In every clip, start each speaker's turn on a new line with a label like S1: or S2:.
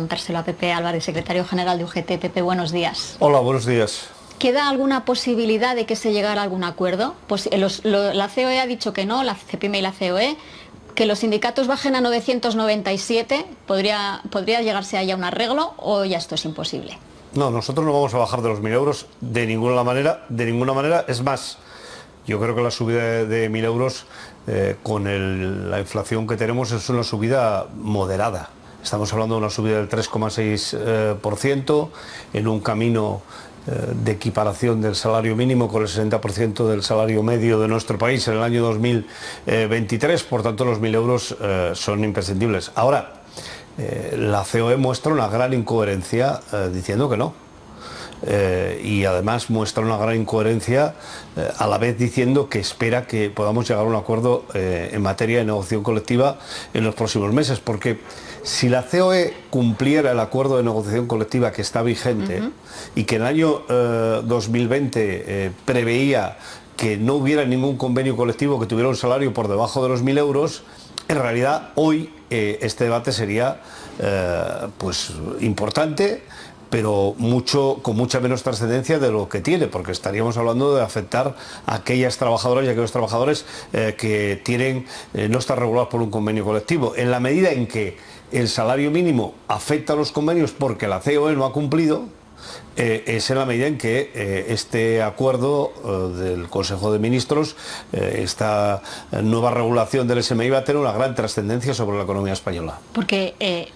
S1: preguntárselo a Pepe Álvarez, secretario general de UGT. Pepe, buenos días.
S2: Hola, buenos días.
S1: ¿Queda alguna posibilidad de que se llegara a algún acuerdo? Pues la COE ha dicho que no, la CEPIME y la COE, que los sindicatos bajen a 997, ¿podría llegarse ahí a un arreglo o ya esto es imposible?
S2: No, nosotros no vamos a bajar de los 1.000 euros de ninguna manera. Es más, yo creo que la subida de 1.000 euros con la inflación que tenemos es una subida moderada. Estamos hablando de una subida del 3,6% en un camino de equiparación del salario mínimo con el 60% del salario medio de nuestro país en el año 2023, por tanto los 1.000 euros son imprescindibles. Ahora, la COE muestra una gran incoherencia diciendo que no. Y además muestra una gran incoherencia a la vez diciendo que espera que podamos llegar a un acuerdo en materia de negociación colectiva en los próximos meses, porque si la COE cumpliera el acuerdo de negociación colectiva que está vigente y que en el año 2020 preveía que no hubiera ningún convenio colectivo que tuviera un salario por debajo de los 1.000 euros, en realidad hoy este debate sería pues importante, pero con mucha menos trascendencia de lo que tiene, porque estaríamos hablando de afectar a aquellas trabajadoras y a aquellos trabajadores que no están regulados por un convenio colectivo. En la medida en que el salario mínimo afecta a los convenios porque la COE no ha cumplido, es en la medida en que este acuerdo del Consejo de Ministros, esta nueva regulación del SMI, va a tener una gran trascendencia sobre la economía española.
S1: Porque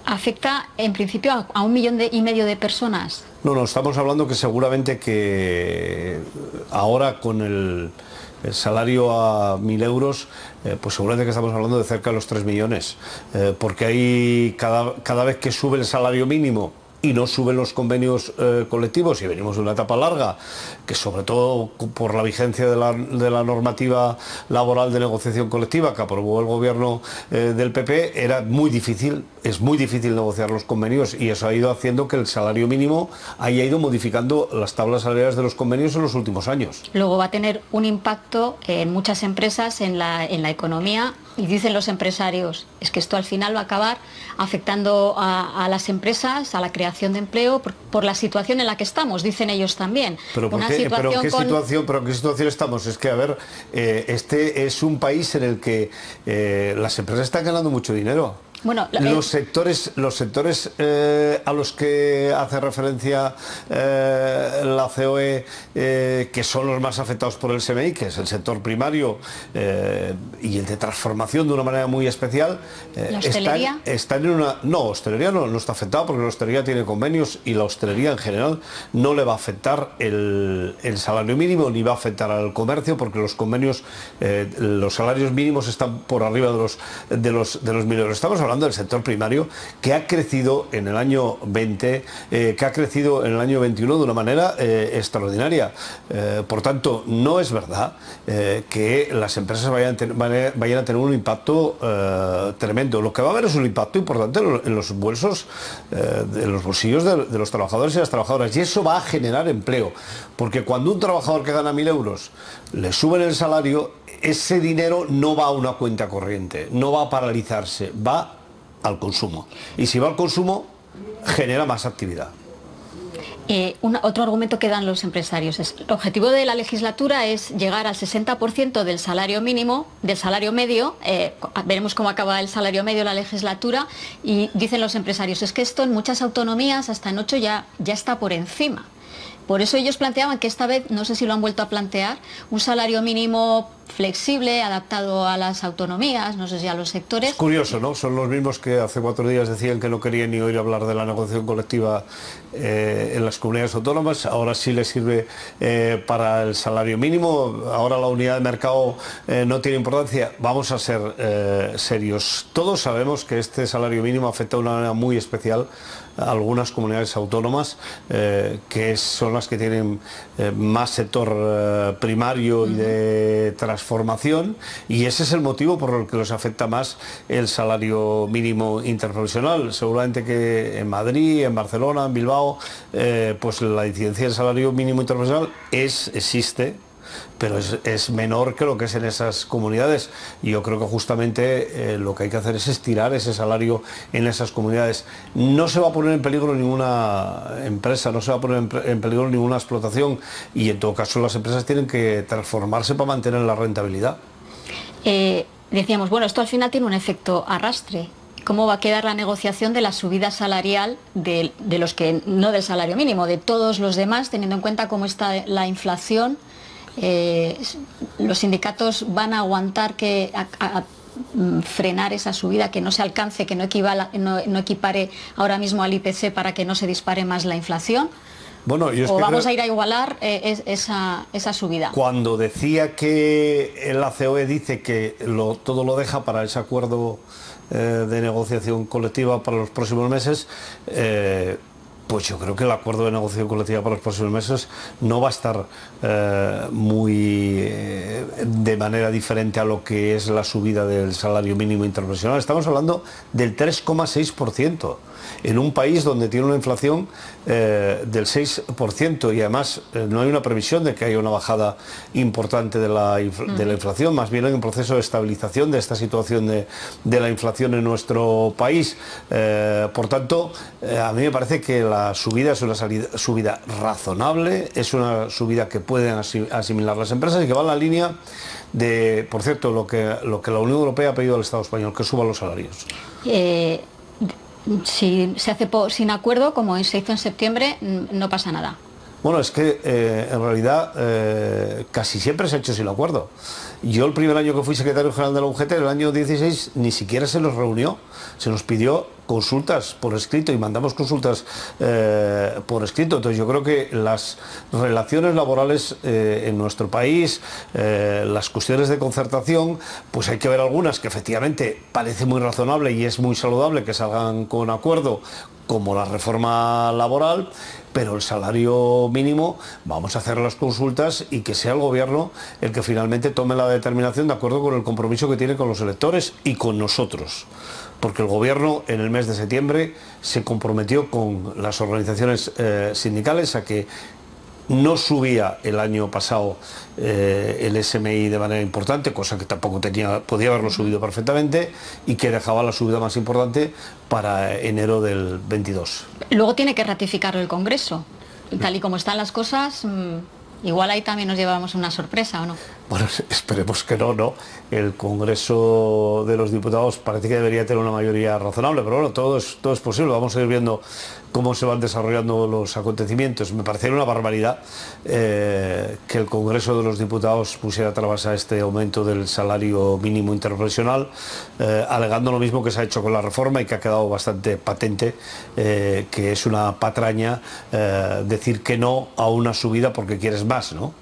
S1: afecta en principio a 1,5 millones de personas.
S2: No, estamos hablando que seguramente que ahora con el salario a 1.000 euros, pues seguramente que estamos hablando de cerca de los 3 millones, porque ahí cada vez que sube el salario mínimo y no suben los convenios colectivos, y venimos de una etapa larga, que sobre todo por la vigencia de la normativa laboral de negociación colectiva que aprobó el gobierno del PP, es muy difícil negociar los convenios, y eso ha ido haciendo que el salario mínimo haya ido modificando las tablas salariales de los convenios en los últimos años.
S1: Luego va a tener un impacto en muchas empresas, en la economía, y dicen los empresarios, es que esto al final va a acabar afectando a las empresas, a la creación de empleo, por la situación en la que estamos, dicen ellos también.
S2: ¿Pero en qué situación estamos? Es que, a ver, este es un país en el que las empresas están ganando mucho dinero.
S1: Bueno,
S2: los sectores a los que hace referencia la COE, que son los más afectados por el SMI, que es el sector primario y el de transformación de una manera muy especial,
S1: ¿la hostelería?
S2: están en una... No, hostelería no está afectada, porque la hostelería tiene convenios y la hostelería en general no le va a afectar el salario mínimo, ni va a afectar al comercio, porque los convenios, los salarios mínimos están por arriba de los 1.000 euros. Estamos hablando del sector primario, que ha crecido en el año 20, que ha crecido en el año 21 de una manera extraordinaria. Por tanto, no es verdad que las empresas vayan a tener un impacto tremendo. Lo que va a haber es un impacto importante en los bolsillos de los trabajadores y las trabajadoras, y eso va a generar empleo, porque cuando un trabajador que gana 1.000 euros le suben el salario, ese dinero no va a una cuenta corriente, no va a paralizarse, va al consumo. Y si va al consumo, genera más actividad.
S1: Otro argumento que dan los empresarios es: el objetivo de la legislatura es llegar al 60% del salario mínimo, del salario medio. Veremos cómo acaba el salario medio de la legislatura, y dicen los empresarios, es que esto en muchas autonomías, hasta en 8 ya está por encima. Por eso ellos planteaban que esta vez, no sé si lo han vuelto a plantear, un salario mínimo flexible, adaptado a las autonomías, no sé si a los sectores.
S2: Es curioso, ¿no? Son los mismos que hace 4 días decían que no querían ni oír hablar de la negociación colectiva en las comunidades autónomas. Ahora sí les sirve para el salario mínimo. Ahora la unidad de mercado no tiene importancia. Vamos a ser serios. Todos sabemos que este salario mínimo afecta de una manera muy especial a algunas comunidades autónomas, que son las que tienen más sector primario y de transformación, y ese es el motivo por el que les afecta más el salario mínimo interprofesional. Seguramente que en Madrid, en Barcelona, en Bilbao, pues la incidencia del salario mínimo interprofesional existe, pero es menor que lo que es en esas comunidades. Y yo creo que justamente lo que hay que hacer es estirar ese salario en esas comunidades. No se va a poner en peligro ninguna empresa, no se va a poner en peligro ninguna explotación, y en todo caso las empresas tienen que transformarse para mantener la rentabilidad.
S1: Decíamos, bueno, esto al final tiene un efecto arrastre. ¿Cómo va a quedar la negociación de la subida salarial de los que, no del salario mínimo, de todos los demás, teniendo en cuenta cómo está la inflación? ¿Los sindicatos van a aguantar frenar esa subida, que no se alcance, que no equipare ahora mismo al IPC para que no se dispare más la inflación?
S2: Bueno,
S1: ¿O vamos a ir a igualar esa subida?
S2: Cuando decía que la COE dice que todo lo deja para ese acuerdo de negociación colectiva para los próximos meses, pues yo creo que el acuerdo de negociación colectiva para los próximos meses no va a estar de manera diferente a lo que es la subida del salario mínimo interprofesional. Estamos hablando del 3,6%. en un país donde tiene una inflación del 6%, y además no hay una previsión de que haya una bajada importante de la inflación, más bien hay un proceso de estabilización de esta situación de la inflación en nuestro país. Por tanto, a mí me parece que la subida es una subida razonable, es una subida que pueden asimilar las empresas y que va en la línea de, por cierto, lo que la Unión Europea ha pedido al Estado español, que suban los salarios.
S1: Si se hace sin acuerdo, como se hizo en septiembre, no pasa nada.
S2: Bueno, es que en realidad casi siempre se ha hecho sin acuerdo. Yo el primer año que fui secretario general de la UGT, el año 16, ni siquiera se nos reunió. Se nos pidió consultas por escrito y mandamos consultas por escrito. Entonces yo creo que las relaciones laborales en nuestro país, las cuestiones de concertación, pues hay que ver algunas que efectivamente parece muy razonable y es muy saludable que salgan con acuerdo, como la reforma laboral, pero el salario mínimo vamos a hacer las consultas y que sea el gobierno el que finalmente tome la determinación de acuerdo con el compromiso que tiene con los electores y con nosotros. Porque el gobierno en el mes de septiembre se comprometió con las organizaciones sindicales a que no subía el año pasado el SMI de manera importante, cosa que tampoco podía haberlo subido perfectamente, y que dejaba la subida más importante para enero del 22.
S1: Luego tiene que ratificarlo el Congreso. Tal y como están las cosas, igual ahí también nos llevamos una sorpresa, ¿o no?
S2: Bueno, esperemos que no. El Congreso de los Diputados parece que debería tener una mayoría razonable, pero bueno, todo es posible. Vamos a ir viendo cómo se van desarrollando los acontecimientos. Me parece una barbaridad que el Congreso de los Diputados pusiera trabas a este aumento del salario mínimo interprofesional, alegando lo mismo que se ha hecho con la reforma y que ha quedado bastante patente, que es una patraña decir que no a una subida porque quieres más, ¿no?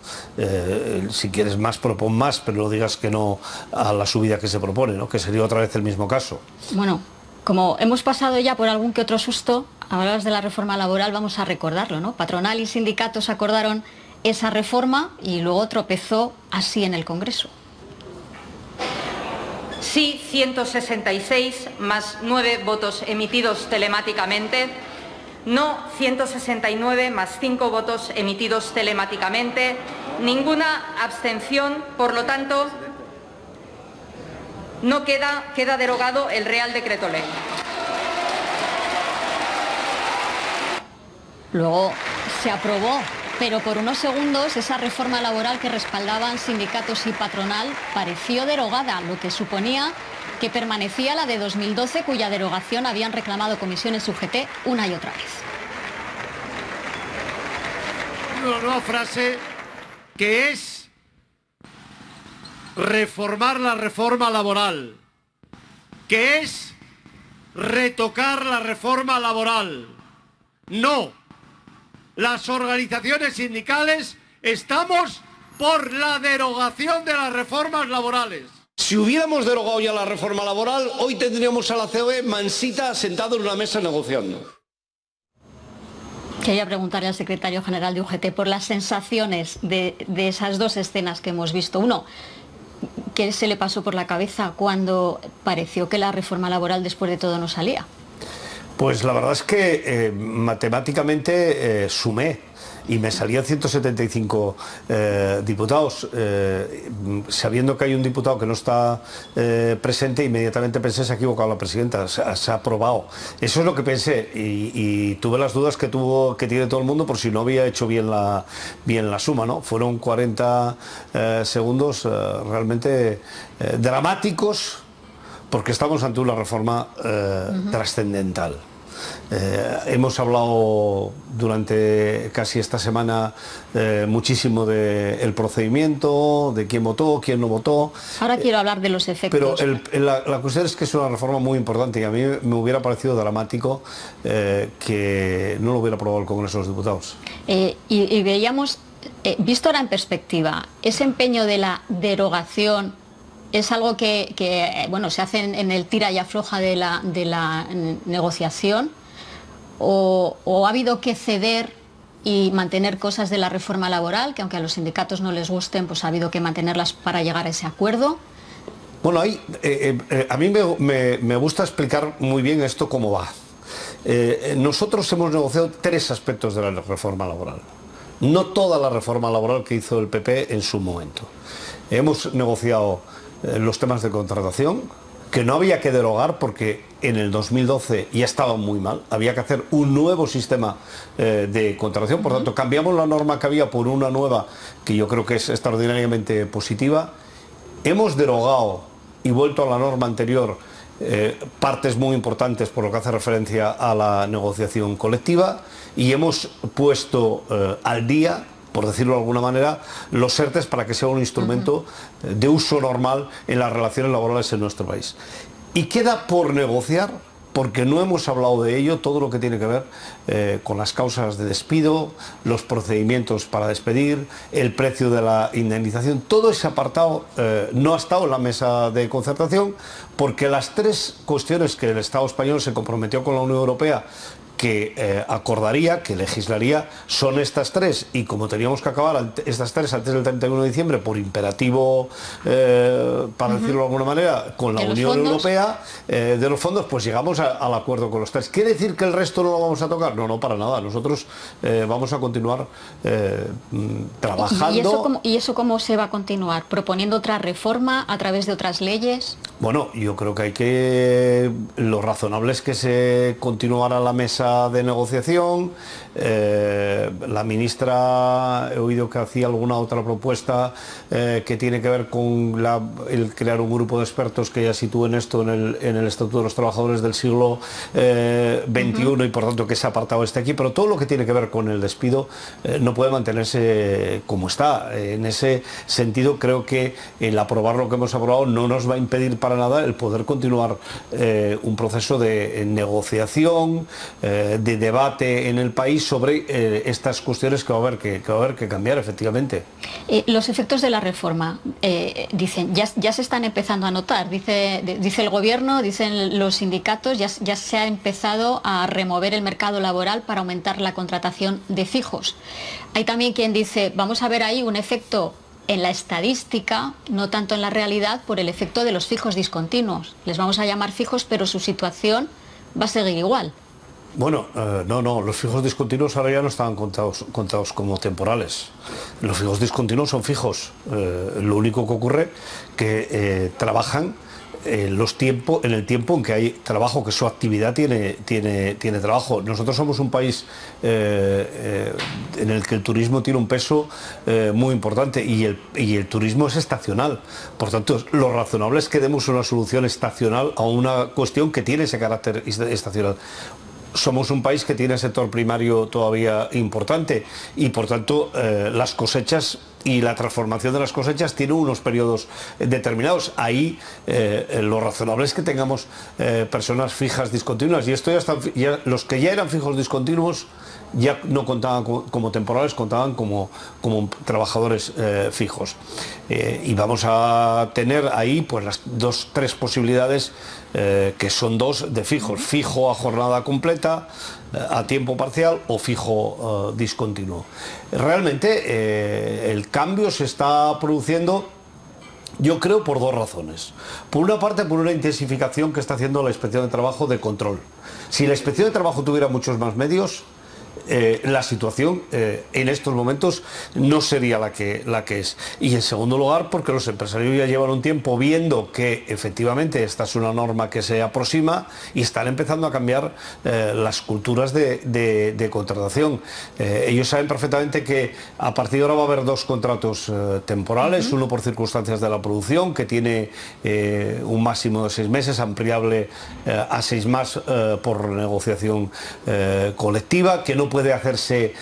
S2: Si quieres más, propon más, pero no digas que no a la subida que se propone, ¿no? Que sería otra vez el mismo caso.
S1: Bueno, como hemos pasado ya por algún que otro susto, hablabas de la reforma laboral, vamos a recordarlo, ¿no? Patronal y sindicatos acordaron esa reforma y luego tropezó así en el Congreso.
S3: Sí, 166 más 9 votos emitidos telemáticamente. No, 169 más 5 votos emitidos telemáticamente. Ninguna abstención, por lo tanto, no queda derogado el Real Decreto Ley.
S1: Luego se aprobó, pero por unos segundos esa reforma laboral que respaldaban sindicatos y patronal pareció derogada, lo que suponía que permanecía la de 2012, cuya derogación habían reclamado comisiones UGT una y otra vez.
S4: Una nueva frase que es reformar la reforma laboral, que es retocar la reforma laboral. No, las organizaciones sindicales estamos por la derogación de las reformas laborales.
S2: Si hubiéramos derogado ya la reforma laboral, hoy tendríamos a la COE mansita sentado en una mesa negociando.
S1: Quería preguntarle al secretario general de UGT por las sensaciones de esas dos escenas que hemos visto. Uno, ¿qué se le pasó por la cabeza cuando pareció que la reforma laboral después de todo no salía?
S2: Pues la verdad es que matemáticamente sumé y me salían 175 diputados. Sabiendo que hay un diputado que no está presente, inmediatamente pensé: se ha equivocado la presidenta, se ha aprobado. Eso es lo que pensé, y tuve las dudas que tiene todo el mundo por si no había hecho bien la suma, ¿no? Fueron 40 segundos realmente dramáticos, porque estamos ante una reforma trascendental. Hemos hablado durante casi esta semana muchísimo del procedimiento, de quién votó, quién no votó.
S1: Ahora quiero hablar de los efectos.
S2: Pero la cuestión es que es una reforma muy importante, y a mí me hubiera parecido dramático que no lo hubiera aprobado el Congreso de los Diputados.
S1: Y veíamos, visto ahora en perspectiva, ese empeño de la derogación es algo que bueno, se hace en el tira y afloja de la negociación, o ha habido que ceder y mantener cosas de la reforma laboral, que aunque a los sindicatos no les gusten, pues ha habido que mantenerlas para llegar a ese acuerdo.
S2: Bueno, a mí me gusta explicar muy bien esto cómo va. Nosotros hemos negociado 3 aspectos de la reforma laboral. No toda la reforma laboral que hizo el PP en su momento. Hemos negociado los temas de contratación, que no había que derogar porque en el 2012 ya estaba muy mal, había que hacer un nuevo sistema de contratación. Por tanto, cambiamos la norma que había por una nueva, que yo creo que es extraordinariamente positiva. Hemos derogado y vuelto a la norma anterior partes muy importantes por lo que hace referencia a la negociación colectiva, y hemos puesto al día, por decirlo de alguna manera, los ERTEs para que sea un instrumento de uso normal en las relaciones laborales en nuestro país. Y queda por negociar, porque no hemos hablado de ello, todo lo que tiene que ver con las causas de despido, los procedimientos para despedir, el precio de la indemnización. Todo ese apartado no ha estado en la mesa de concertación, porque las 3 cuestiones que el Estado español se comprometió con la Unión Europea que acordaría, que legislaría, son estas 3, y como teníamos que acabar estas 3 antes del 31 de diciembre por imperativo, para decirlo de alguna manera, con la Unión Europea, de los fondos, pues llegamos al acuerdo con los 3. ¿Quiere decir que el resto no lo vamos a tocar? No, para nada. Nosotros vamos a continuar trabajando.
S1: ¿Y eso cómo se va a continuar? ¿Proponiendo otra reforma a través de otras leyes?
S2: Bueno, yo creo lo razonable es que se continuara la mesa de negociación. La ministra, he oído que hacía alguna otra propuesta que tiene que ver con el crear un grupo de expertos que ya sitúen esto en el Estatuto de los Trabajadores del siglo XXI, y por tanto que ese apartado esté aquí. Pero todo lo que tiene que ver con el despido no puede mantenerse como está. En ese sentido, creo que el aprobar lo que hemos aprobado no nos va a impedir para nada el poder continuar un proceso de negociación, de debate en el país sobre estas cuestiones que va a haber que cambiar, efectivamente.
S1: Los efectos de la reforma, dicen, ya se están empezando a notar, dice el gobierno, dicen los sindicatos, ya se ha empezado a remover el mercado laboral para aumentar la contratación de fijos. Hay también quien dice, vamos a ver ahí un efecto en la estadística, no tanto en la realidad, por el efecto de los fijos discontinuos. Les vamos a llamar fijos, pero su situación va a seguir igual.
S2: Bueno, no, los fijos discontinuos ahora ya no estaban contados como temporales. Los fijos discontinuos son fijos. Lo único que ocurre que trabajan en el tiempo en que hay trabajo, que su actividad tiene trabajo. Nosotros somos un país en el que el turismo tiene un peso muy importante, y el turismo es estacional. Por tanto, lo razonable es que demos una solución estacional a una cuestión que tiene ese carácter estacional. Somos un país que tiene sector primario todavía importante, y por tanto las cosechas y la transformación de las cosechas tiene unos periodos determinados. Ahí lo razonable es que tengamos personas fijas discontinuas, y esto ya los que ya eran fijos discontinuos ya no contaban como temporales, contaban como trabajadores fijos. Y vamos a tener ahí pues las 3 posibilidades, que son 2 de fijos: fijo a jornada completa, a tiempo parcial, o fijo discontinuo. Realmente el cambio se está produciendo Yo creo por dos razones. Por una parte, por una intensificación que está haciendo la Inspección de Trabajo de control. Si la Inspección de Trabajo tuviera muchos más medios, la situación en estos momentos no sería la que es. Y en segundo lugar, porque los empresarios ya llevan un tiempo viendo que efectivamente esta es una norma que se aproxima y están empezando a cambiar las culturas de contratación. Ellos saben perfectamente que a partir de ahora va a haber dos contratos temporales, uno por circunstancias de la producción, que tiene un máximo de 6 meses, ampliable a 6 más por negociación colectiva, que no puede hacerse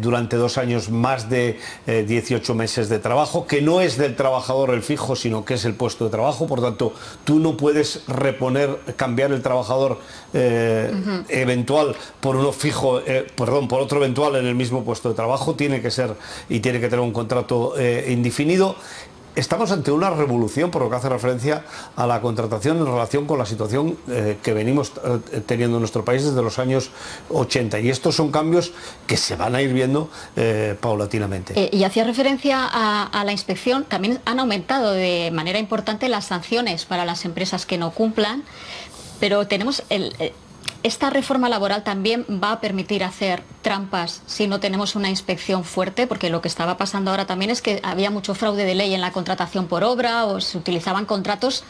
S2: durante 2 años más de 18 meses de trabajo, que no es del trabajador el fijo, sino que es el puesto de trabajo. Por tanto, tú no puedes cambiar el trabajador eventual por uno fijo, por otro eventual en el mismo puesto de trabajo. Tiene que ser y tiene que tener un contrato indefinido. Estamos ante una revolución, por lo que hace referencia a la contratación en relación con la situación que venimos teniendo en nuestro país desde los años 80. Y estos son cambios que se van a ir viendo paulatinamente.
S1: Y hacía referencia a la inspección. También han aumentado de manera importante las sanciones para las empresas que no cumplan, pero tenemos esta reforma laboral también va a permitir hacer trampas si no tenemos una inspección fuerte, porque lo que estaba pasando ahora también es que había mucho fraude de ley en la contratación por obra, o se utilizaban contratos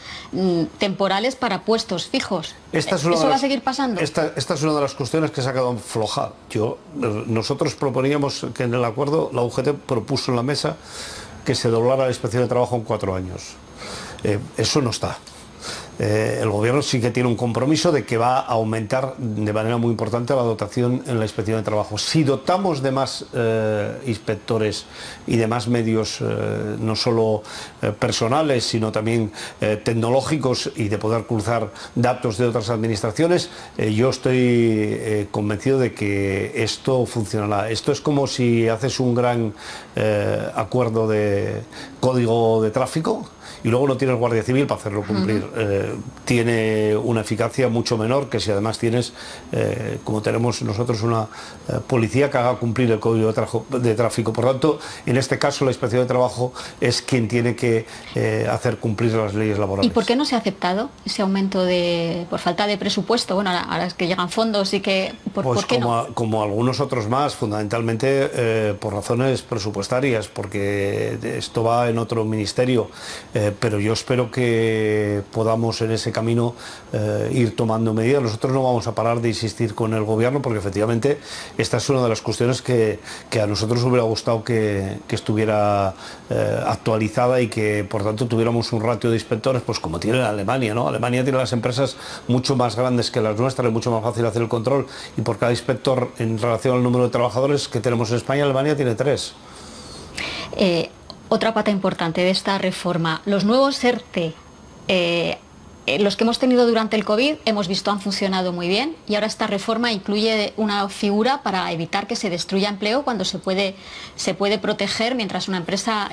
S1: temporales para puestos fijos. ¿Eso va a seguir pasando?
S2: Esta es una de las cuestiones que se ha quedado floja. Nosotros proponíamos que en el acuerdo la UGT propuso en la mesa que se doblara la inspección de trabajo en 4 años. Eso no está. El gobierno sí que tiene un compromiso de que va a aumentar de manera muy importante la dotación en la inspección de trabajo. Si dotamos de más inspectores y de más medios, no solo personales, sino también tecnológicos, y de poder cruzar datos de otras administraciones, yo estoy convencido de que esto funcionará. Esto es como si haces un gran acuerdo de código de tráfico y luego no tienes guardia civil para hacerlo cumplir. Tiene una eficacia mucho menor que si además tienes, como tenemos nosotros, una policía que haga cumplir el código de tráfico. Por tanto, en este caso la Inspección de Trabajo es quien tiene que hacer cumplir las leyes laborales.
S1: ¿Y por qué no se ha aceptado ese aumento por falta de presupuesto? Bueno, ahora es que llegan fondos y que... ¿por qué no?
S2: Como algunos otros más, fundamentalmente por razones presupuestarias, porque esto va en otro ministerio. Pero yo espero que podamos en ese camino ir tomando medidas. Nosotros no vamos a parar de insistir con el gobierno, porque efectivamente esta es una de las cuestiones que a nosotros hubiera gustado que estuviera actualizada, y que por tanto tuviéramos un ratio de inspectores pues como tiene Alemania, ¿no? Alemania tiene las empresas mucho más grandes que las nuestras, es mucho más fácil hacer el control, y por cada inspector en relación al número de trabajadores que tenemos en España, Alemania tiene 3.
S1: Otra pata importante de esta reforma, los nuevos ERTE, los que hemos tenido durante el COVID, hemos visto han funcionado muy bien, y ahora esta reforma incluye una figura para evitar que se destruya empleo cuando se puede proteger mientras una empresa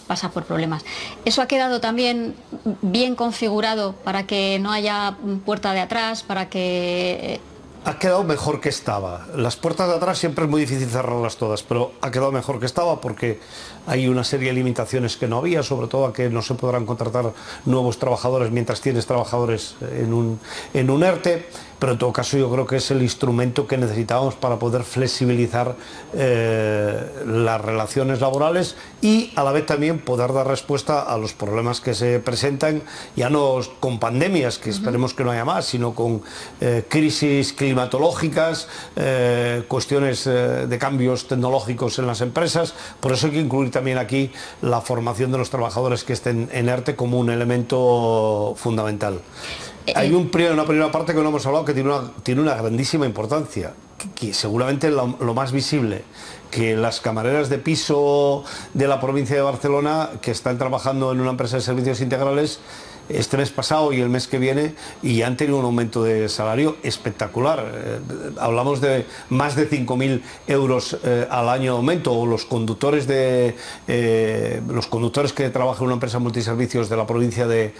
S1: pasa por problemas. ¿Eso ha quedado también bien configurado para que no haya puerta de atrás, para que...
S2: Ha quedado mejor que estaba. Las puertas de atrás siempre es muy difícil cerrarlas todas, pero ha quedado mejor que estaba, porque hay una serie de limitaciones que no había, sobre todo a que no se podrán contratar nuevos trabajadores mientras tienes trabajadores en un ERTE. Pero en todo caso yo creo que es el instrumento que necesitábamos para poder flexibilizar las relaciones laborales, y a la vez también poder dar respuesta a los problemas que se presentan, ya no con pandemias, que esperemos que no haya más, sino con crisis climatológicas, cuestiones de cambios tecnológicos en las empresas. Por eso hay que incluir también aquí la formación de los trabajadores que estén en ERTE como un elemento fundamental. Hay una primera parte que no hemos hablado que tiene una grandísima importancia, que seguramente lo más visible, que las camareras de piso de la provincia de Barcelona, que están trabajando en una empresa de servicios integrales, este mes pasado y el mes que viene y han tenido un aumento de salario espectacular. Hablamos de más de 5.000 euros al año de aumento, o los conductores que trabajan en una empresa multiservicios de la provincia de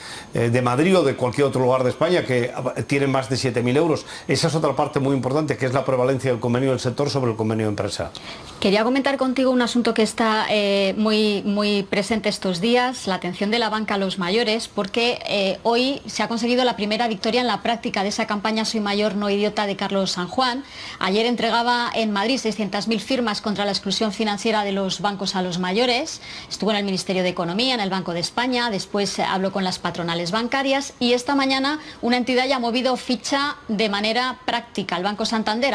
S2: Madrid o de cualquier otro lugar de España que tienen más de 7.000 euros. Esa es otra parte muy importante, que es la prevalencia del convenio del sector sobre el convenio de empresa.
S1: Quería comentar contigo un asunto que está muy presente estos días, la atención de la banca a los mayores, porque hoy se ha conseguido la primera victoria en la práctica de esa campaña Soy Mayor, no idiota de Carlos San Juan. Ayer entregaba en Madrid 600.000 firmas contra la exclusión financiera de los bancos a los mayores. Estuvo en el Ministerio de Economía, en el Banco de España, después habló con las patronales bancarias y esta mañana una entidad ya ha movido ficha de manera práctica. El Banco Santander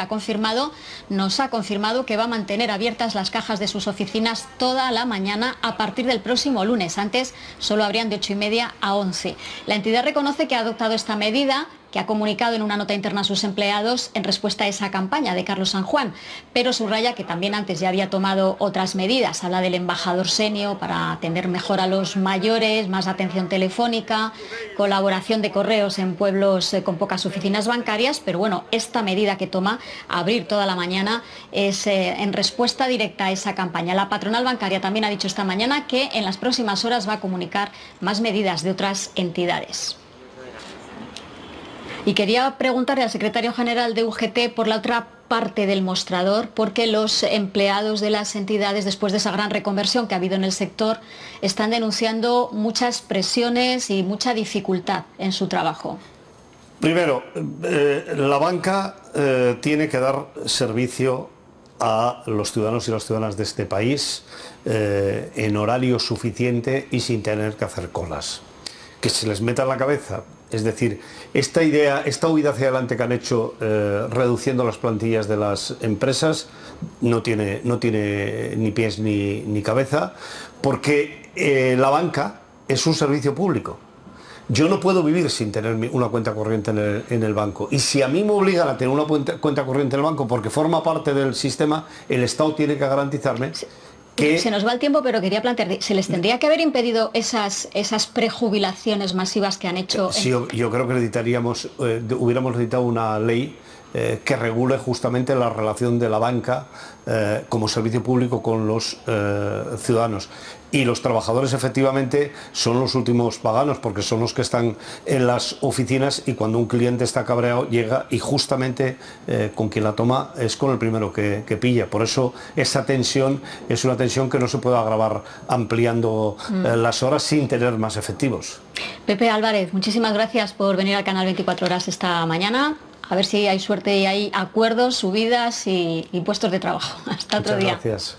S1: nos ha confirmado que va a mantener abiertas las cajas de sus oficinas toda la mañana a partir del próximo lunes. Antes solo abrían de 8:30 a 11. La entidad reconoce que ha adoptado esta medida, que ha comunicado en una nota interna a sus empleados en respuesta a esa campaña de Carlos San Juan, pero subraya que también antes ya había tomado otras medidas. Habla del embajador senior para atender mejor a los mayores, más atención telefónica, colaboración de correos en pueblos con pocas oficinas bancarias, pero bueno, esta medida que toma, abrir toda la mañana, es en respuesta directa a esa campaña. La patronal bancaria también ha dicho esta mañana que en las próximas horas va a comunicar más medidas de otras entidades. Y quería preguntarle al secretario general de UGT por la otra parte del mostrador, porque los empleados de las entidades, después de esa gran reconversión que ha habido en el sector, están denunciando muchas presiones y mucha dificultad en su trabajo.
S2: Primero, la banca tiene que dar servicio a los ciudadanos y las ciudadanas de este país en horario suficiente y sin tener que hacer colas. Que se les meta en la cabeza. Es decir, esta huida hacia adelante que han hecho reduciendo las plantillas de las empresas no tiene ni pies ni cabeza, porque la banca es un servicio público. Yo no puedo vivir sin tener una cuenta corriente en el banco, y si a mí me obligan a tener una cuenta corriente en el banco porque forma parte del sistema, el Estado tiene que garantizarme que...
S1: Se nos va el tiempo, pero quería plantear, ¿se les tendría que haber impedido esas prejubilaciones masivas que han hecho?
S2: Sí, yo creo que hubiéramos necesitado una ley que regule justamente la relación de la banca como servicio público con los ciudadanos. Y los trabajadores efectivamente son los últimos paganos, porque son los que están en las oficinas, y cuando un cliente está cabreado llega y justamente con quien la toma es con el primero que pilla. Por eso esa tensión es una tensión que no se puede agravar ampliando las horas sin tener más efectivos.
S1: Pepe Álvarez, muchísimas gracias por venir al canal 24 Horas esta mañana. A ver si hay suerte y hay acuerdos, subidas y puestos de trabajo. Hasta otro día.
S2: Muchas gracias.